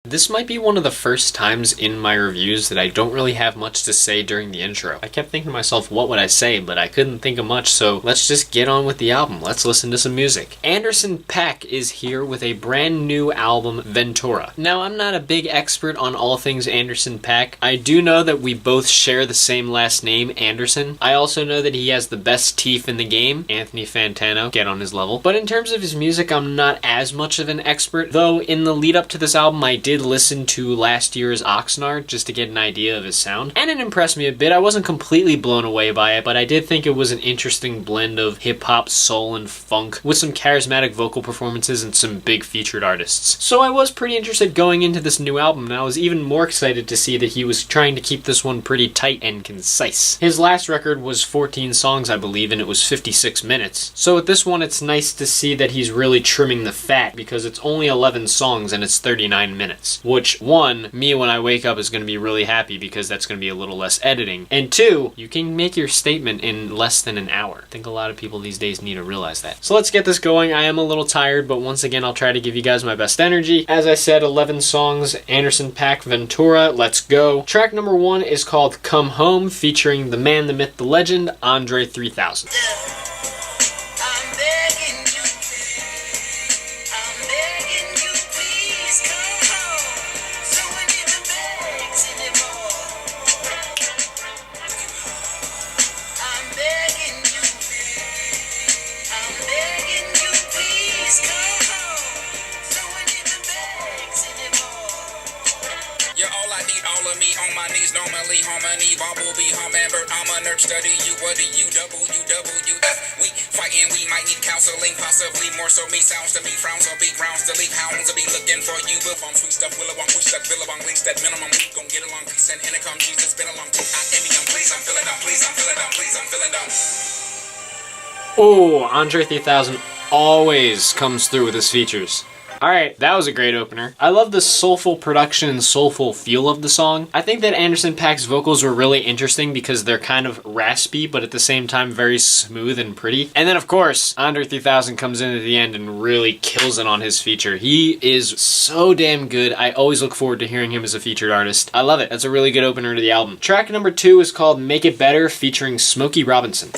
This might be one of the first times in my reviews that I don't really have much to say during the intro. I kept thinking to myself, what would I say? But I couldn't think of much, so let's just get on with the album. Let's listen to some music. Anderson Paak is here with a brand new album, Ventura. Now, I'm not a big expert on all things Anderson Paak. I do know that we both share the same last name, Anderson. I also know that he has the best TEEF in the game, Anthony Fantano. Get on his level. But in terms of his music, I'm not as much of an expert, though in the lead up to this album, I did listen to last year's Oxnard just to get an idea of his sound, and it impressed me a bit. I wasn't completely blown away by it, but I did think it was an interesting blend of hip-hop, soul, and funk, with some charismatic vocal performances and some big featured artists. So I was pretty interested going into this new album, and I was even more excited to see that he was trying to keep this one pretty tight and concise. His last record was 14 songs, I believe, and it was 56 minutes. So with this one, it's nice to see that he's really trimming the fat, because it's only 11 songs and it's 39 minutes. Which, one, me when I wake up is going to be really happy because that's going to be a little less editing. And two, you can make your statement in less than an hour. I think a lot of people these days need to realize that. So let's get this going. I am a little tired, but once again, I'll try to give you guys my best energy. As I said, 11 songs, Anderson Paak, Ventura, let's go. Track number 1 is called Come Home, featuring the man, the myth, the legend, Andre 3000. On my knees, normally harmony, bumblebee, hummingbird, I'm a nerd, study you, what do you, WWF, we fighting, we might need counseling, possibly more so me, sounds to me, frowns on big rounds to leave, hounds to be looking for you, with on sweet stuff, willowong, wish that billabong, reach that minimum, we gon' get along, peace and intercom, Jesus, been along, too, I am young, please, I'm feeling down, please, I'm feeling down, please, I'm feeling down. Oh, Andre 3000 always comes through with his features. Alright, that was a great opener. I love the soulful production and soulful feel of the song. I think that Anderson Paak's vocals were really interesting because they're kind of raspy, but at the same time very smooth and pretty. And then of course, Andre 3000 comes in at the end and really kills it on his feature. He is so damn good. I always look forward to hearing him as a featured artist. I love it. That's a really good opener to the album. Track number 2 is called Make It Better, featuring Smokey Robinson.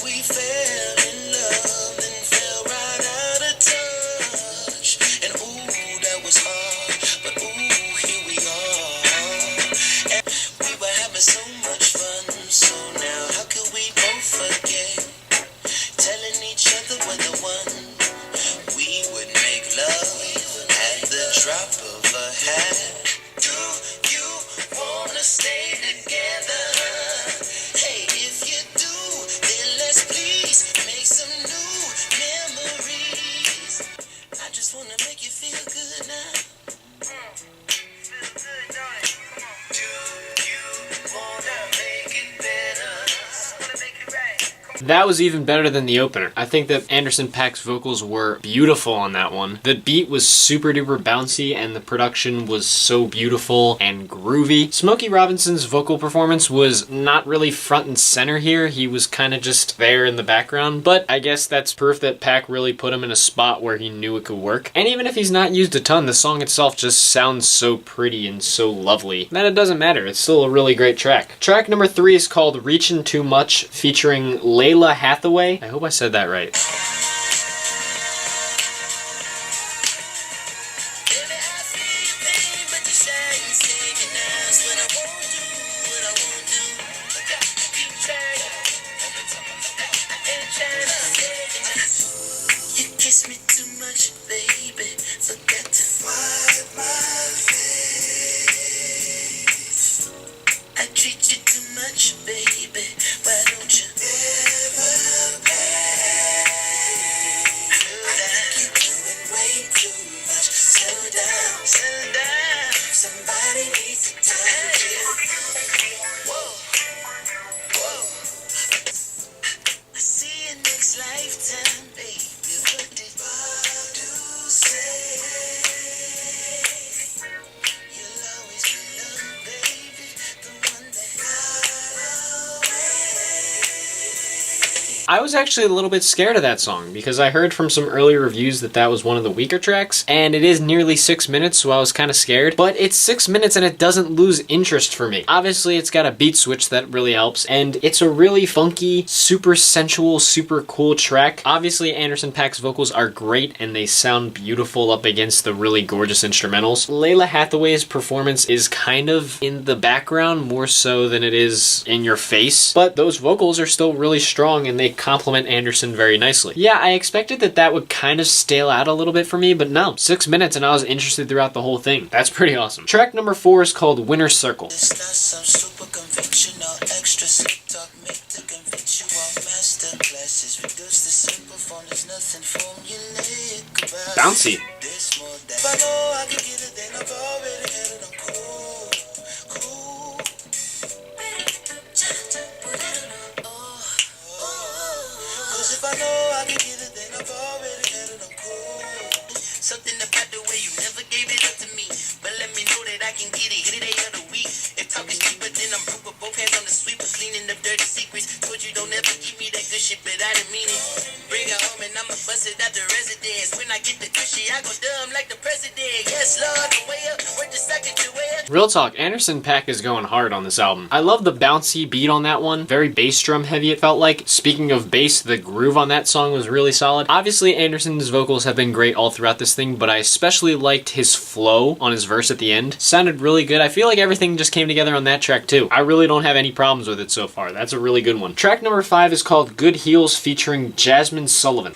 That was even better than the opener. I think that Anderson Paak's vocals were beautiful on that one. The beat was super duper bouncy and the production was so beautiful and groovy. Smokey Robinson's vocal performance was not really front and center here. He was kind of just there in the background, but I guess that's proof that Paak really put him in a spot where he knew it could work. And even if he's not used a ton, the song itself just sounds so pretty and so lovely that it doesn't matter. It's still a really great track. Track number 3 is called Reachin' Too Much, featuring Layla Hathaway. I hope I said that right. I was actually a little bit scared of that song because I heard from some earlier reviews that that was one of the weaker tracks, and it is nearly 6 minutes, so I was kind of scared. But it's 6 minutes and it doesn't lose interest for me. Obviously, it's got a beat switch that really helps, and it's a really funky, super sensual, super cool track. Obviously, Anderson Paak's vocals are great and they sound beautiful up against the really gorgeous instrumentals. Layla Hathaway's performance is kind of in the background more so than it is in your face, but those vocals are still really strong and they complement Anderson very nicely. Yeah, I expected that that would kind of stale out a little bit for me, but no. 6 minutes and I was interested throughout the whole thing. That's pretty awesome. Track number 4 is called Winter Circle. It's not some super conventional extra slick talk make to convince you all master classes. Reduce the simple form, there's nothing formulaic about it. Bouncy. There's more that if I know I can get it, then I've already had it. I'm cool, cool. Cause if I know I can get it, then I've already had it. I'm cool. Something about the way you never gave it up to me, but let me know that I can get it. Hit it day of the week. If talk is cheaper, then I'm broke with both hands on the sweeper, cleaning up dirty secrets. Told you don't ever give me that good shit, but I didn't mean it. Bring it home and I'ma bust it out the residence. When I get the cushy, I go dumb like the president. Yes, Lord, the way up, worth the second to way up. Real talk, Anderson Paak is going hard on this album. I love the bouncy beat on that one. Very bass drum heavy it felt like. Speaking of bass, the groove on that song was really solid. Obviously, Anderson's vocals have been great all throughout this thing, but I especially liked his flow on his verse at the end. Sounded really good. I feel like everything just came together on that track too. I really don't have any problems with it so far. That's a really good one. Track number 5 is called Good Heels featuring Jasmine Sullivan.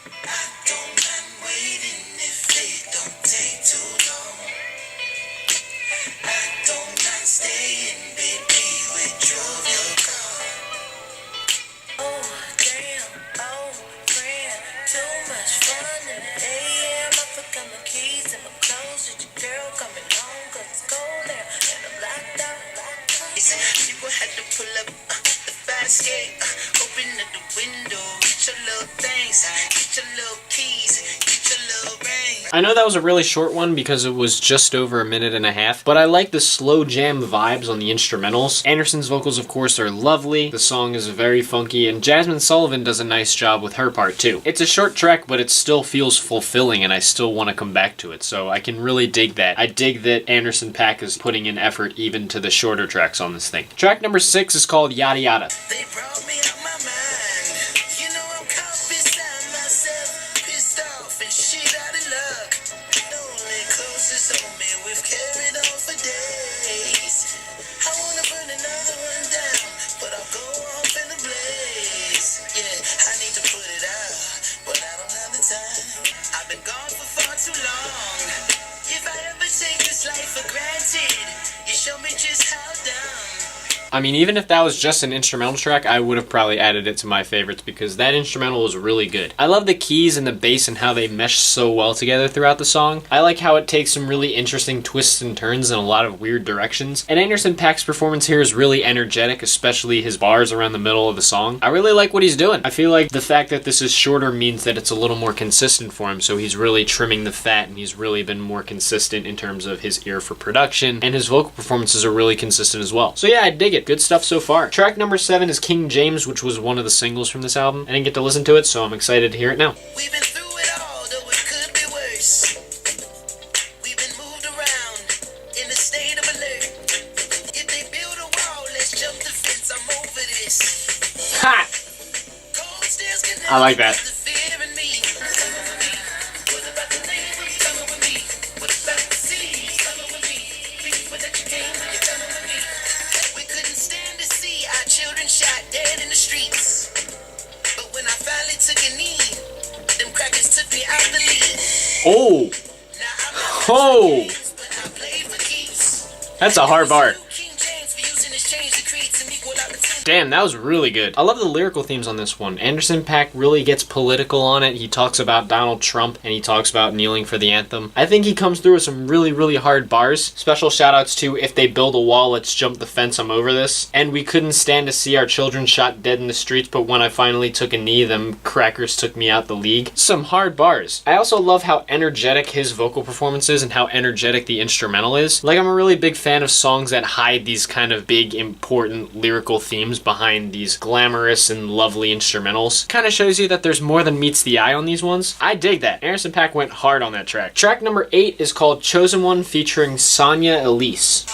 People had to pull up the fast gate, open up the window, get your little things, get your little keys, get your little ring. I know that was a really short one because it was just over a minute and a half, but I like the slow jam vibes on the instrumentals. Anderson's vocals, of course, are lovely. The song is very funky, and Jasmine Sullivan does a nice job with her part too. It's a short track, but it still feels fulfilling, and I still want to come back to it, so I can really dig that. I dig that Anderson Paak is putting in effort even to the shorter tracks on this thing. Track number 6 is called Yada Yada. They brought me out my mind. You know I'm caught beside myself, pissed off and shit out of luck. The only closest on me we've carried on for days. I wanna burn another one down, but I'll go off in a blaze. Yeah, I need to put it out, but I don't have the time. I've been gone for far too long. If I ever take this life for granted, you show me just how dumb. I mean, even if that was just an instrumental track, I would have probably added it to my favorites because that instrumental was really good. I love the keys and the bass and how they mesh so well together throughout the song. I like how it takes some really interesting twists and turns in a lot of weird directions. And Anderson Paak's performance here is really energetic, especially his bars around the middle of the song. I really like what he's doing. I feel like the fact that this is shorter means that it's a little more consistent for him, so he's really trimming the fat and he's really been more consistent in terms of his ear for production, and his vocal performances are really consistent as well. So yeah, I dig it. Good stuff so far. Track number 7 is King James, which was one of the singles from this album. I didn't get to listen to it, so I'm excited to hear it now. We've been through it all, though it could be worse. We've been moved around in a state of alert. If they build a wall, let's jump the fence. I'm over this. Ha! Cold stairs can I like that. the fear in me. Come over me. What about the neighbors? Come over me. What about the sea? Come over me. People that you came when you come over me. We couldn't stand to see our children shot dead in the streets. But when I finally took a knee, them crackers took me out the lead. Oh! Now I'm not Oh! games, but I played for keeps. That's a hard bar. King James for using his change to create some equal opportunity. Damn, that was really good. I love the lyrical themes on this one. Anderson Paak really gets political on it. He talks about Donald Trump and he talks about kneeling for the anthem. I think he comes through with some really, really hard bars. Special shout outs to If They Build a Wall, Let's Jump the Fence, I'm Over This. And we couldn't stand to see our children shot dead in the streets, but when I finally took a knee, them crackers took me out the league. Some hard bars. I also love how energetic his vocal performance is and how energetic the instrumental is. Like, I'm a really big fan of songs that hide these kind of big big, important lyrical themes behind these glamorous and lovely instrumentals. Kind of shows you that there's more than meets the eye on these ones. I dig that. Anderson Paak went hard on that track. Track number 8 is called Chosen One featuring Sonia Elise.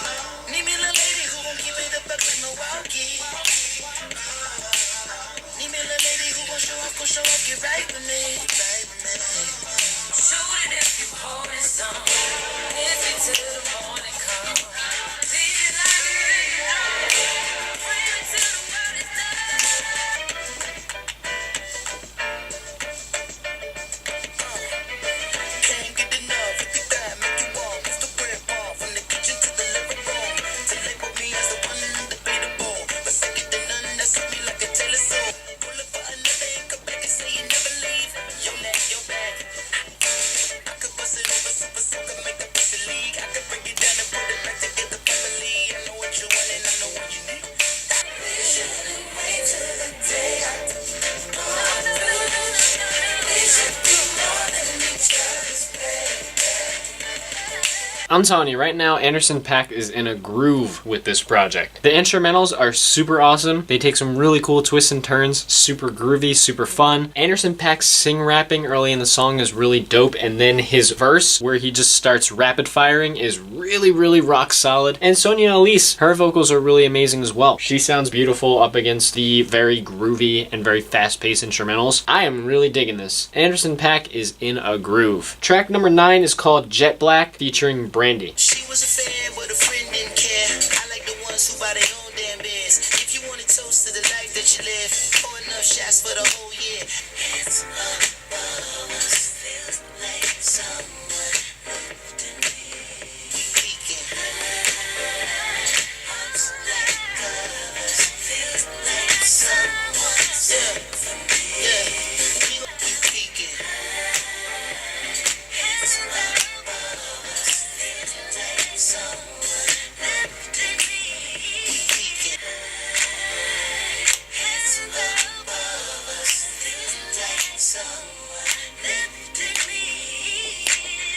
I'm telling you right now, Anderson Paak is in a groove with this project. The instrumentals are super awesome. They take some really cool twists and turns, super groovy, super fun. Anderson Paak's sing rapping early in the song is really dope, and then his verse, where he just starts rapid firing, is really, really rock solid. And Sonia Elise, her vocals are really amazing as well. She sounds beautiful up against the very groovy and very fast-paced instrumentals. I am really digging this. Anderson Paak is in a groove. Track number 9 is called Jet Black, featuring Brandy. She was a fan, but a friend didn't care. I like the ones who buy their own damn beers. If you want to toast to the life that you live, pour enough shots for the whole year. Hands up above us, feels like someone lifting me. Peeking. Arms like covers, feels like someone's lifting me. Yeah, we peeking. Hands up above us.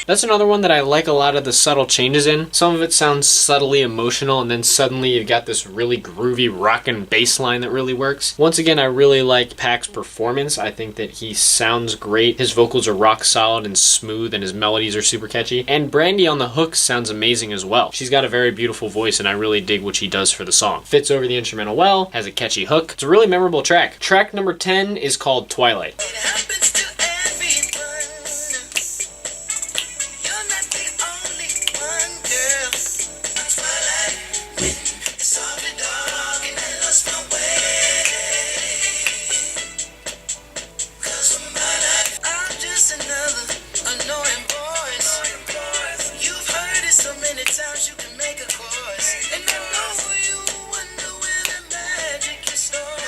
That's another one that I like a lot of the subtle changes in. Some of it sounds subtly emotional, and then suddenly you've got this really groovy rockin' bass line that really works. Once again, I really like Paak's performance. I think that he sounds great. His vocals are rock solid and smooth, and his melodies are super catchy. And Brandy on the hook sounds amazing as well. She's got a very beautiful voice, and I really dig what she does for the song. Fits over the instrumental well, has a catchy hook. It's a really memorable track. Track number 10 is called Twilight. It happens to everyone. You're not the only one, girl. Twilight, when it's all the dark and I lost my way. 'Cause of my life, I'm just another annoying voice. You've heard it so many times you can make a chorus. And I know you wonder where the magic is stored.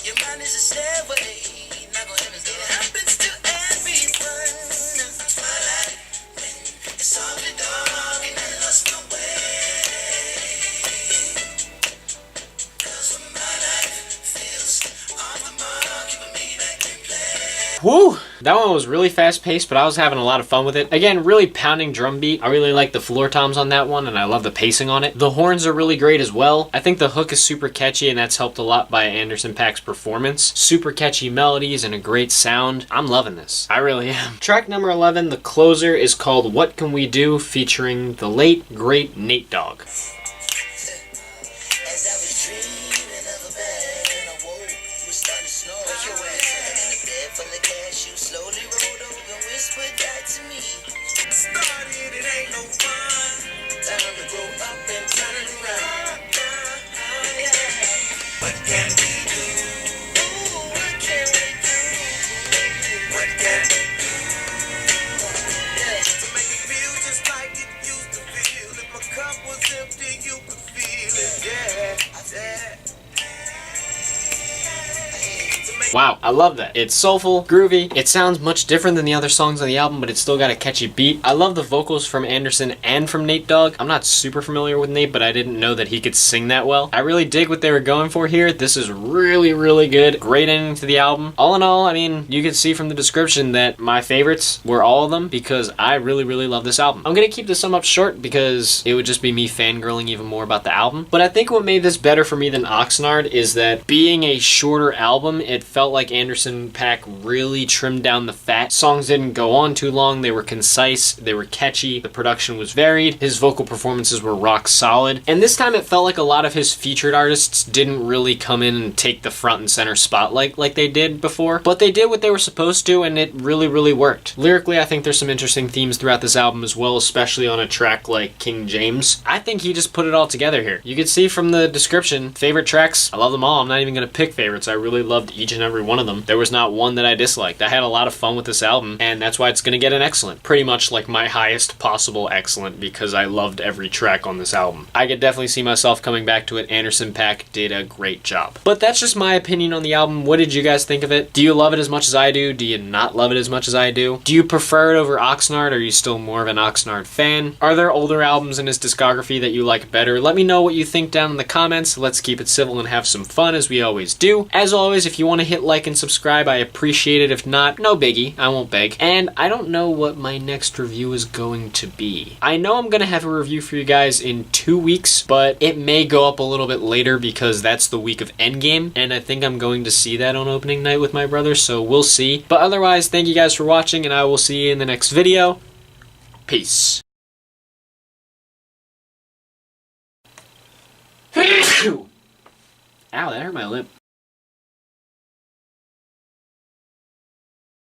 Your mind is a stairway. Not gonna heaven, it happens to everyone. Twilight, when it's all the dark and I lost my way. 'Cause of my life feels on the mark, keeping me back in play. Woo! That one was really fast paced, but I was having a lot of fun with it. Again, really pounding drum beat. I really like the floor toms on that one, and I love the pacing on it. The horns are really great as well. I think the hook is super catchy, and that's helped a lot by Anderson Paak's performance. Super catchy melodies and a great sound. I'm loving this. I really am. Track number 11, the closer, is called What Can We Do, featuring the late, great Nate Dogg. As I was dreaming of a bed and I woke, it was starting to snow. Your ass in the bed full of cash, you slowly rolled over and whispered that to me. Started, it ain't no fun. Time to grow up and turn it around. What can we do? Ooh, what can we do? What can we do? Yeah, to make it feel just like it used to feel. If my cup was empty, you could feel it. Yeah, I said. To make Wow, I love that. It's soulful, groovy. It sounds much different than the other songs on the album, but it's still got a catchy beat. I love the vocals from Anderson and from Nate Dogg. I'm not super familiar with Nate, but I didn't know that he could sing that well. I really dig what they were going for here. This is really, really good. Great ending to the album. All in all, I mean, you can see from the description that my favorites were all of them because I really, really love this album. I'm gonna keep this sum up short because it would just be me fangirling even more about the album. But I think what made this better for me than Oxnard is that being a shorter album, it felt like Anderson Paak really trimmed down the fat. Songs didn't go on too long. They were concise. They were catchy. The production was varied. His vocal performances were rock solid. And this time it felt like a lot of his featured artists didn't really come in and take the front and center spotlight like they did before. But they did what they were supposed to, and it really, really worked. Lyrically, I think there's some interesting themes throughout this album as well, especially on a track like King James. I think he just put it all together here. You can see from the description, favorite tracks, I love them all. I'm not even going to pick favorites. I really loved each and every one of them. There was not one that I disliked. I had a lot of fun with this album, and that's why it's going to get an excellent. Pretty much like my highest possible excellent because I loved every track on this album. I could definitely see myself coming back to it. Anderson Paak did a great job. But that's just my opinion on the album. What did you guys think of it? Do you love it as much as I do? Do you not love it as much as I do? Do you prefer it over Oxnard? Are you still more of an Oxnard fan? Are there older albums in his discography that you like better? Let me know what you think down in the comments. Let's keep it civil and have some fun as we always do. As always, if you want to hit like and subscribe, I appreciate it. If not, no biggie. I won't beg. And I don't know what my next review is going to be. I know I'm going to have a review for you guys in 2 weeks, but it may go up a little bit later because that's the week of Endgame, and I think I'm going to see that on opening night with my brother, so we'll see. But otherwise, thank you guys for watching, and I will see you in the next video. Peace. Ow, that hurt my lip.